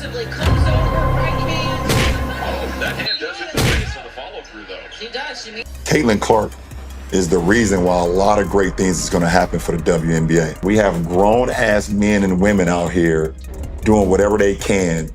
aggressively comes over right hand. Oh, that hand does hit the face on the follow-through, though. She does. She means. Caitlin Clark is the reason why a lot of great things is going to happen for the WNBA. We have grown-ass men and women out here doing whatever they can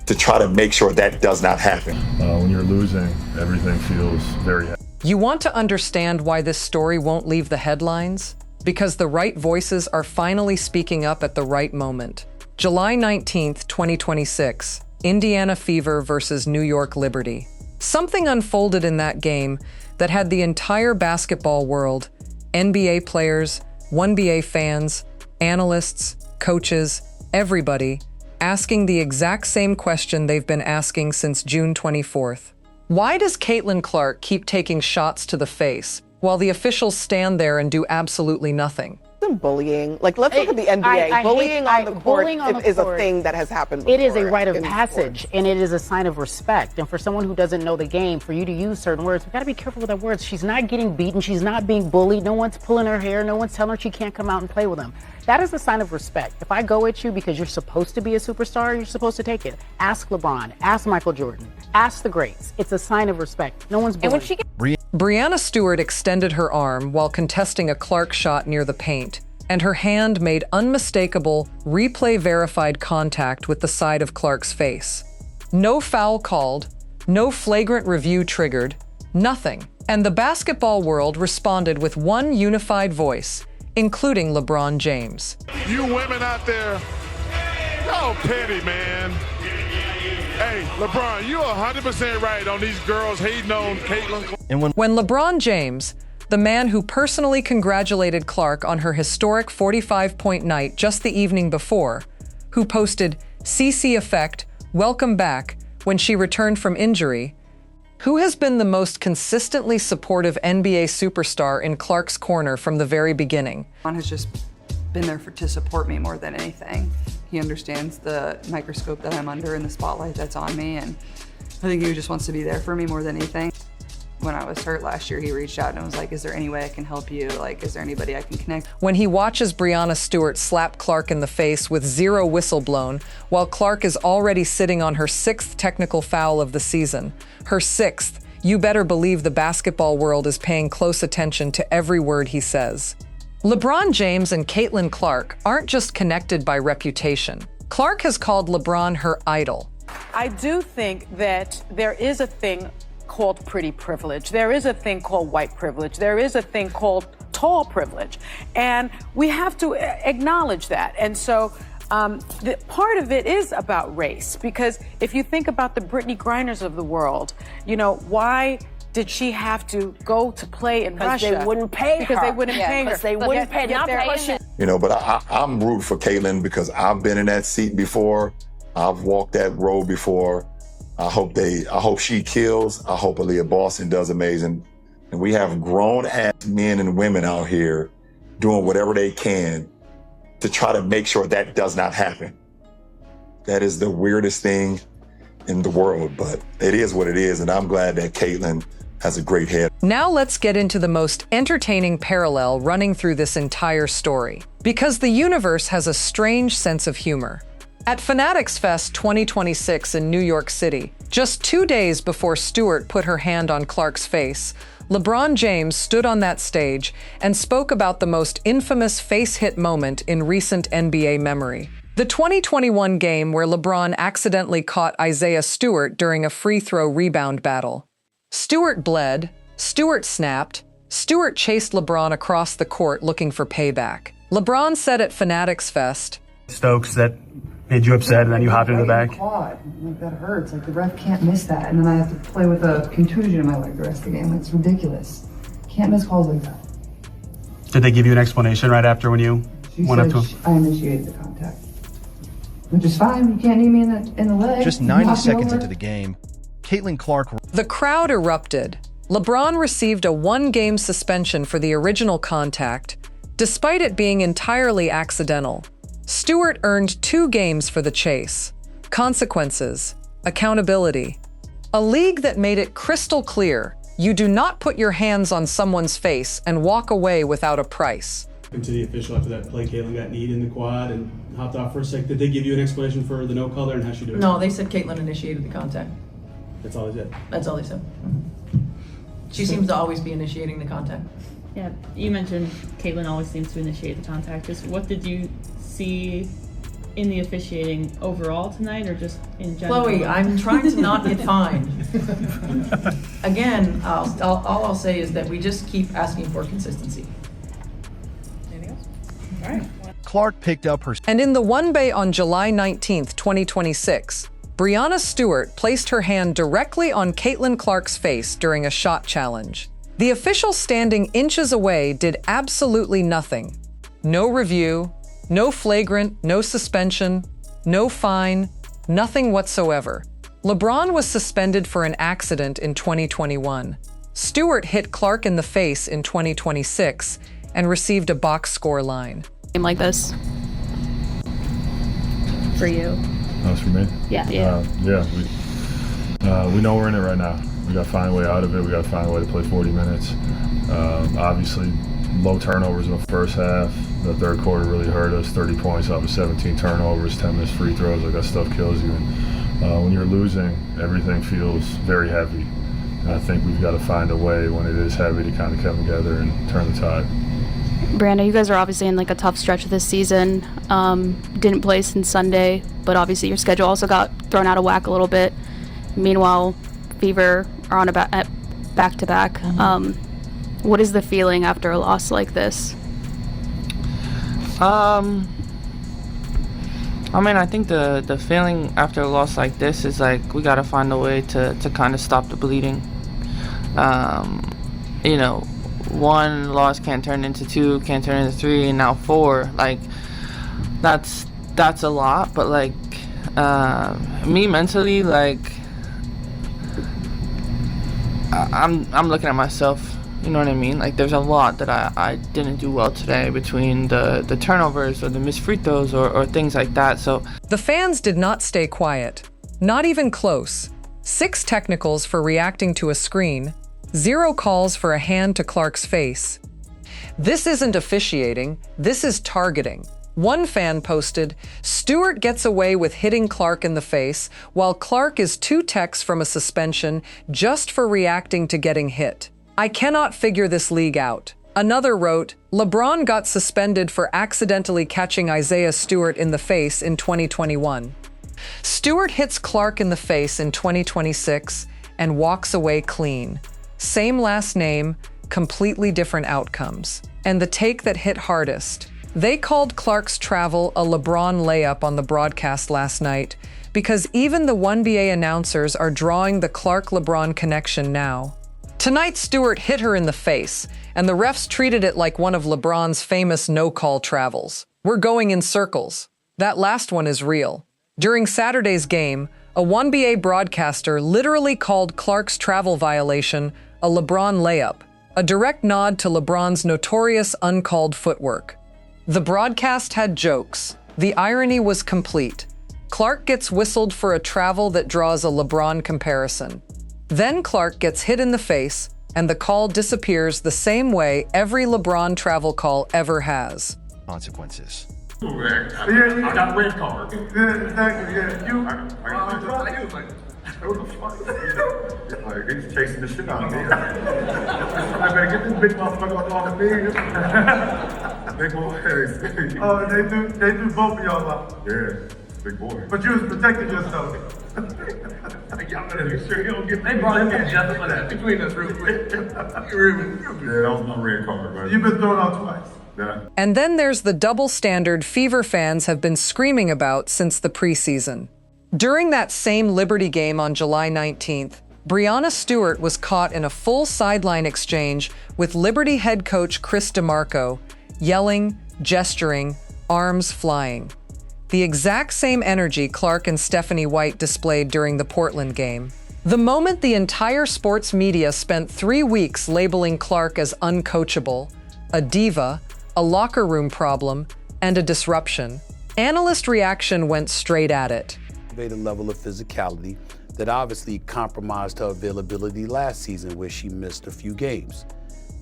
to try to make sure that does not happen. When you're losing, everything feels very heavy. You want to understand why this story won't leave the headlines? Because the right voices are finally speaking up at the right moment. July 19th, 2026, Indiana Fever versus New York Liberty. Something unfolded in that game that had the entire basketball world, NBA players, WNBA fans, analysts, coaches, everybody, asking the exact same question they've been asking since June 24th. Why does Caitlin Clark keep taking shots to the face while the officials stand there and do absolutely nothing? Bullying. Like, let's look at the NBA. Bullying on the court is a thing that has happened before. It is a rite of passage, and it is a sign of respect. And for someone who doesn't know the game, for you to use certain words, we've got to be careful with our words. She's not getting beaten. She's not being bullied. No one's pulling her hair. No one's telling her she can't come out and play with them. That is a sign of respect. If I go at you because you're supposed to be a superstar, you're supposed to take it. Ask LeBron. Ask Michael Jordan. Ask the greats. It's a sign of respect. No one's bullying. Brianna Stewart extended her arm while contesting a Clark shot near the paint, and her hand made unmistakable, replay-verified contact with the side of Clark's face. No foul called, no flagrant review triggered, nothing. And the basketball world responded with one unified voice, including LeBron James. You women out there, y'all petty, man. Hey, LeBron, you're 100% right on these girls hating on Caitlin. And when LeBron James, the man who personally congratulated Clark on her historic 45-point night just the evening before, who posted CC effect, welcome back, when she returned from injury, who has been the most consistently supportive NBA superstar in Clark's corner from the very beginning? LeBron has just been there to support me more than anything. He understands the microscope that I'm under and the spotlight that's on me, and I think he just wants to be there for me more than anything. When I was hurt last year, he reached out and was like, is there any way I can help you? Like, is there anybody I can connect? When he watches Brianna Stewart slap Clark in the face with zero whistle blown, while Clark is already sitting on her 6th technical foul of the season. Her 6th, you better believe the basketball world is paying close attention to every word he says. LeBron James and Caitlin Clark aren't just connected by reputation. Clark has called LeBron her idol. I do think that there is a thing called pretty privilege. There is a thing called white privilege. There is a thing called tall privilege. And we have to acknowledge that. And so part of it is about race, because if you think about the Brittany Griners of the world, you know, why did she have to go to play in Russia? Because they wouldn't pay her. Because they wouldn't pay her. Because they wouldn't pay. Not pushing. You know, but I'm rooting for Caitlin because I've been in that seat before. I've walked that road before. I hope she kills. I hope Aaliyah Boston does amazing. And we have grown-ass men and women out here doing whatever they can to try to make sure that does not happen. That is the weirdest thing in the world, but it is what it is, and I'm glad that Caitlin has a great head. Now let's get into the most entertaining parallel running through this entire story, because the universe has a strange sense of humor. At Fanatics Fest 2026 in New York City, just 2 days before Stewart put her hand on Clark's face, LeBron James stood on that stage and spoke about the most infamous face-hit moment in recent NBA memory. The 2021 game where LeBron accidentally caught Isaiah Stewart during a free throw rebound battle. Stewart bled, Stewart snapped, Stewart chased LeBron across the court looking for payback. LeBron said at Fanatics Fest, Stokes, that made you upset, and then you hopped in the back. Quad. Like, that hurts. Like, the ref can't miss that, and then I have to play with a contusion in my leg the rest of the game. It's ridiculous. Can't miss calls like that. Did they give you an explanation right after when you went up to him? I initiated the contact, which is fine. You can't knee me in the leg. Just 90 seconds into the game, Caitlin Clark. The crowd erupted. LeBron received a 1-game suspension for the original contact, despite it being entirely accidental. Stewart earned 2 games for the chase. Consequences, accountability. A league that made it crystal clear you do not put your hands on someone's face and walk away without a price. To the official after that play, Caitlin got kneed in the quad and hopped off for a sec. Did they give you an explanation for the no color and how she did it? No, they said Caitlin initiated the contact. That's all they said? That's all they said. She seems to always be initiating the contact. Yeah, you mentioned Caitlin always seems to initiate the contact. Just what did you see in the officiating overall tonight, or just in general? Chloe, I'm trying to not get fined. Again, all I'll say is that we just keep asking for consistency. Anything else? All right. Clark picked up her. And in the WNBA on July 19th, 2026, Brianna Stewart placed her hand directly on Caitlin Clark's face during a shot challenge. The official standing inches away did absolutely nothing. No review, no flagrant, no suspension, no fine, nothing whatsoever. LeBron was suspended for an accident in 2021. Stewart hit Clark in the face in 2026 and received a box score line. Like this. For you. That's for me? Yeah. We know we're in it right now. We got to find a way out of it. We got to find a way to play 40 minutes. Obviously, low turnovers in the first half. The third quarter really hurt us. 30 points off of 17 turnovers, 10 missed free throws. Like that stuff kills you. And when you're losing, everything feels very heavy. And I think we've got to find a way when it is heavy to kind of come together and turn the tide. Breanna, you guys are obviously in like a tough stretch this season. Didn't play since Sunday, but obviously your schedule also got thrown out of whack a little bit. Meanwhile, Fever are on a back-to-back. What is the feeling after a loss like this? I mean, I think the feeling after a loss like this is like we gotta find a way to kind of stop the bleeding. You know, one loss can't turn into two, can't turn into three, and now four. Like that's a lot. But like me mentally, like I'm looking at myself. You know what I mean? Like there's a lot that I didn't do well today between the turnovers or the missed free throws or things like that. So the fans did not stay quiet, not even close. 6 technicals for reacting to a screen, 0 calls for a hand to Clark's face. This isn't officiating, this is targeting. One fan posted, Stewart gets away with hitting Clark in the face, while Clark is 2 techs from a suspension just for reacting to getting hit. I cannot figure this league out. Another wrote, LeBron got suspended for accidentally catching Isaiah Stewart in the face in 2021. Stewart hits Clark in the face in 2026 and walks away clean. Same last name, completely different outcomes. And the take that hit hardest. They called Clark's travel a LeBron layup on the broadcast last night because even the WNBA announcers are drawing the Clark-LeBron connection now. Tonight, Stewart hit her in the face, and the refs treated it like one of LeBron's famous no-call travels. We're going in circles. That last one is real. During Saturday's game, a WNBA broadcaster literally called Clark's travel violation a LeBron layup, a direct nod to LeBron's notorious uncalled footwork. The broadcast had jokes. The irony was complete. Clark gets whistled for a travel that draws a LeBron comparison. Then Clark gets hit in the face, and the call disappears the same way every LeBron travel call ever has. Consequences. I got a red card. Like, he's chasing the shit out of me. I better get this big motherfucker off me. Big boy. Oh, they do both of y'all up. Yeah, big boy. But you was protecting yourself. Y'all better make sure you don't get. They brought him in just for that. Between us, real quick. Yeah, that was my red card, right? You've been thrown out twice. Yeah. And then there's the double standard Fever fans have been screaming about since the preseason. During that same Liberty game on July 19th, Brianna Stewart was caught in a full sideline exchange with Liberty head coach Chris DeMarco, yelling, gesturing, arms flying. The exact same energy Clark and Stephanie White displayed during the Portland game. The moment the entire sports media spent 3 weeks labeling Clark as uncoachable, a diva, a locker room problem, and a disruption, analyst reaction went straight at it. A level of physicality that obviously compromised her availability last season where she missed a few games.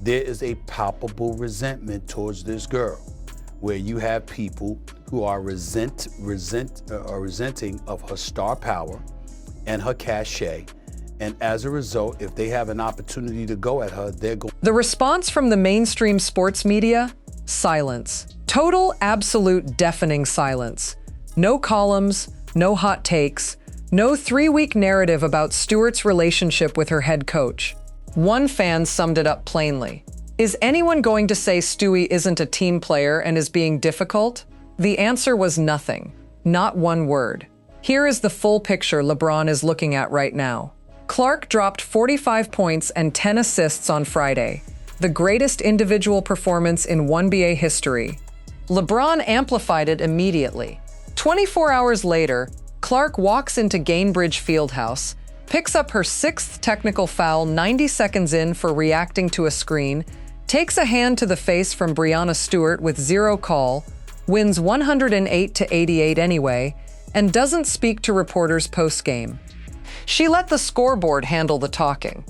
there is a palpable resentment towards this girl, where you have people who are resenting of her star power and her cachet. And as a result, if they have an opportunity to go at her, they're going. The response from the mainstream sports media? Silence. Total, absolute, deafening silence. No columns, no hot takes, no 3-week narrative about Stewart's relationship with her head coach. One fan summed it up plainly. Is anyone going to say Stewie isn't a team player and is being difficult? The answer was nothing. Not one word. Here is the full picture LeBron is looking at right now. Clark dropped 45 points and 10 assists on Friday, the greatest individual performance in WNBA history. LeBron amplified it immediately. 24 hours later, Clark walks into Gainbridge Fieldhouse, picks up her 6th technical foul 90 seconds in for reacting to a screen, takes a hand to the face from Brianna Stewart with 0 call, wins 108-88 anyway, and doesn't speak to reporters post-game. She let the scoreboard handle the talking,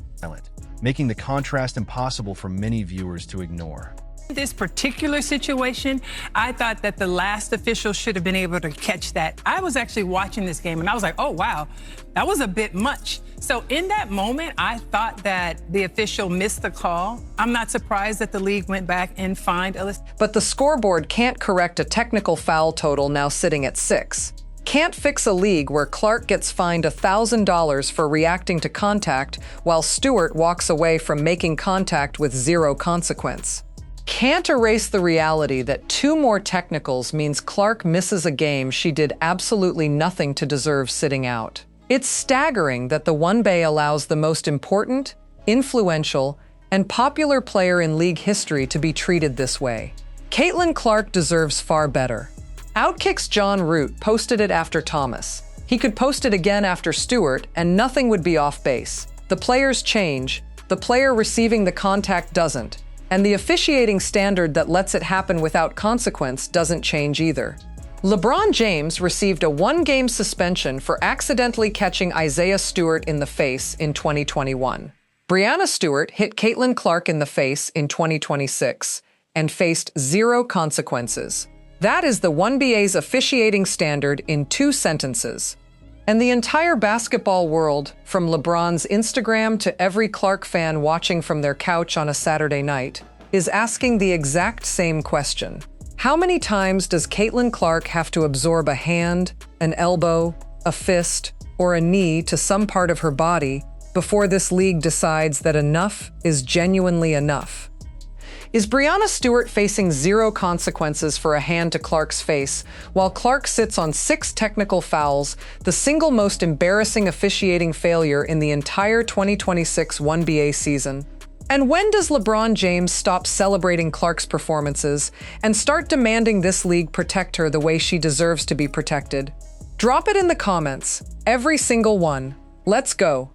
making the contrast impossible for many viewers to ignore. This particular situation, I thought that the last official should have been able to catch that. I was actually watching this game and I was like, oh, wow, that was a bit much. So in that moment, I thought that the official missed the call. I'm not surprised that the league went back and fined Ellis. but the scoreboard can't correct a technical foul total now sitting at 6. Can't fix a league where Clark gets fined $1,000 for reacting to contact while Stewart walks away from making contact with 0 consequence. Can't erase the reality that 2 more technicals means Clark misses a game she did absolutely nothing to deserve sitting out. It's staggering that the WNBA allows the most important, influential, and popular player in league history to be treated this way. Caitlin Clark deserves far better. Outkicks John Root posted it after Thomas. He could post it again after Stewart, and nothing would be off base. The players change, the player receiving the contact doesn't, and the officiating standard that lets it happen without consequence doesn't change either. LeBron James received a 1-game suspension for accidentally catching Isaiah Stewart in the face in 2021. Brianna Stewart hit Caitlin Clark in the face in 2026 and faced 0 consequences. That is the WNBA's officiating standard in 2 sentences. And the entire basketball world, from LeBron's Instagram to every Clark fan watching from their couch on a Saturday night, is asking the exact same question. How many times does Caitlin Clark have to absorb a hand, an elbow, a fist, or a knee to some part of her body before this league decides that enough is genuinely enough? Is Brianna Stewart facing 0 consequences for a hand to Clark's face, while Clark sits on 6 technical fouls, the single most embarrassing officiating failure in the entire 2026 WNBA season? And when does LeBron James stop celebrating Clark's performances and start demanding this league protect her the way she deserves to be protected? Drop it in the comments, every single one. Let's go.